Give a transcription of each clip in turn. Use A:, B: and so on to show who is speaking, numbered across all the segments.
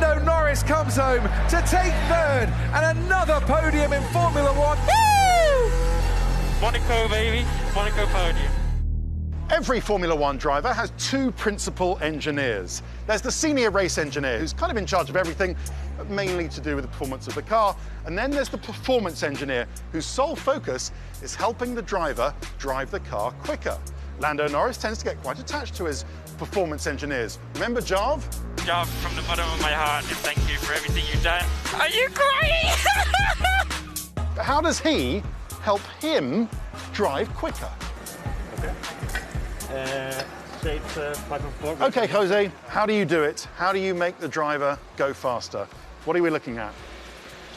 A: Lando Norris comes home to take third and another podium in Formula One. Woo!
B: Monaco, baby. Monaco podium.
C: Every Formula One driver has two principal engineers. There's the senior race engineer, who's kind of in charge of everything, but mainly to do with the performance of the car. And then there's the performance engineer, whose sole focus is helping the driver drive the car quicker. Lando Norris tends to get quite attached to his performance engineers. Remember Jarv?
B: Jarv, from the bottom of my heart, and thank you for everything you've done. Are you crying?
C: But how does he help him drive quicker?
B: Shape 5 and 4.
C: Okay, Jose, how do you do it? How do you make the driver go faster? What are we looking at?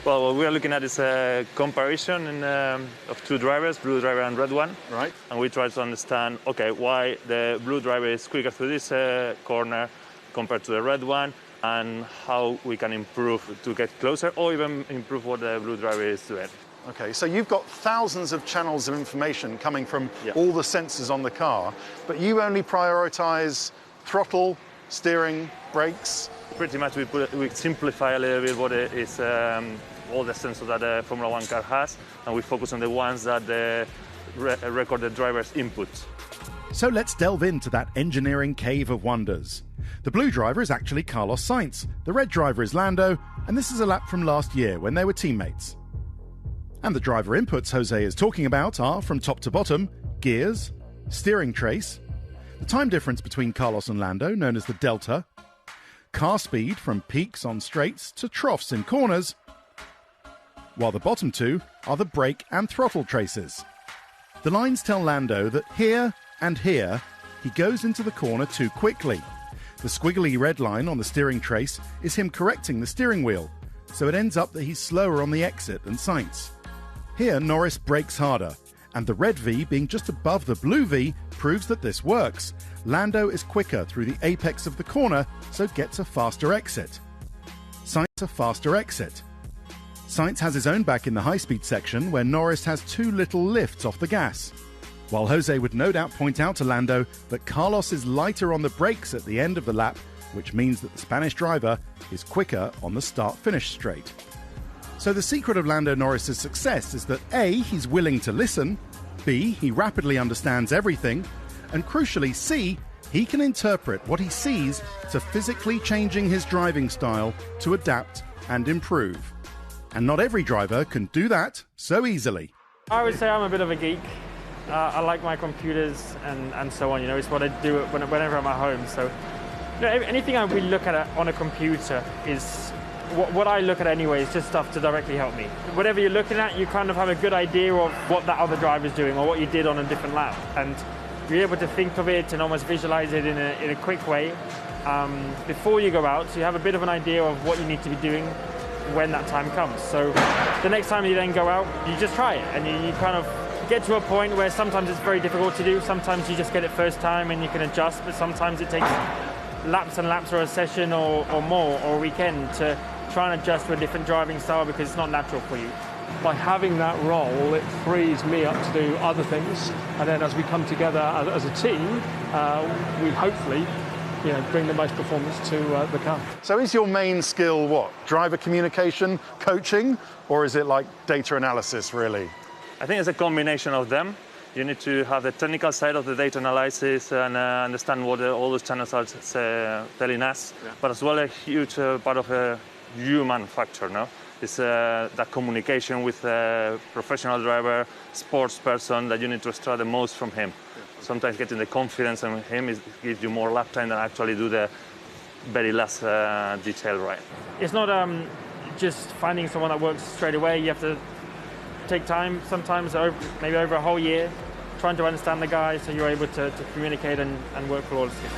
D: Well, what we are looking at is a comparison of two drivers, blue driver and red one.
C: Right.
D: And we try to understand, okay, why the blue driver is quicker through this corner compared to the red one, and how we can improve to get closer, or even improve what the blue driver is doing.
C: Okay, so you've got thousands of channels of information coming from all the sensors on the car, but you only prioritize throttle, steering, brakes.
D: Pretty much we simplify a little bit what is all the sensors that a Formula One car has, and we focus on the ones that record the driver's inputs.
E: So let's delve into that engineering cave of wonders. The blue driver is actually Carlos Sainz, the red driver is Lando, and this is a lap from last year when they were teammates. And the driver inputs Jose is talking about are, from top to bottom, gears, steering trace, the time difference between Carlos and Lando, known as the delta, car speed from peaks on straights to troughs in corners, while the bottom two are the brake and throttle traces. The lines tell Lando that here and here he goes into the corner too quickly. The squiggly red line on the steering trace is him correcting the steering wheel, so it ends up that he's slower on the exit than Sainz. Here Norris brakes harder, and the red V being just above the blue V proves that this works. Lando is quicker through the apex of the corner, so gets a faster exit. Sainz a faster exit. Sainz has his own back in the high-speed section, where Norris has too little lift off the gas. While Jose would no doubt point out to Lando that Carlos is lighter on the brakes at the end of the lap, which means that the Spanish driver is quicker on the start-finish straight. So the secret of Lando Norris's success is that A, he's willing to listen, B, he rapidly understands everything, and crucially C, he can interpret what he sees to physically changing his driving style to adapt and improve. And not every driver can do that so easily.
F: I would say I'm a bit of a geek. I like my computers and so on, it's what I do whenever I'm at home. So anything I really look at on a computer is what I look at anyway, is just stuff to directly help me. Whatever you're looking at, you kind of have a good idea of what that other driver's doing or what you did on a different lap. And you're able to think of it and almost visualize it in a quick way before you go out, so you have a bit of an idea of what you need to be doing when that time comes. So the next time you then go out, you just try it, and you kind of get to a point where sometimes it's very difficult to do, sometimes you just get it first time and you can adjust, but sometimes it takes laps and laps or a session or more, or a weekend to try and adjust to a different driving style because it's not natural for you.
G: By having that role, it frees me up to do other things, and then as we come together as a team, we hopefully bring the most performance to the car.
C: So is your main skill what? Driver communication, coaching, or is it like data analysis really?
D: I think it's a combination of them. You need to have the technical side of the data analysis and understand what all those channels are telling us, but as well a huge part of a human factor, no? It's that communication with a professional driver, sports person, that you need to extract the most from him. Sometimes getting the confidence in him gives you more lap time than actually do the very last detail right.
F: It's not just finding someone that works straight away. You have to take time, sometimes maybe over a whole year, trying to understand the guy so you're able to communicate and work flawlessly.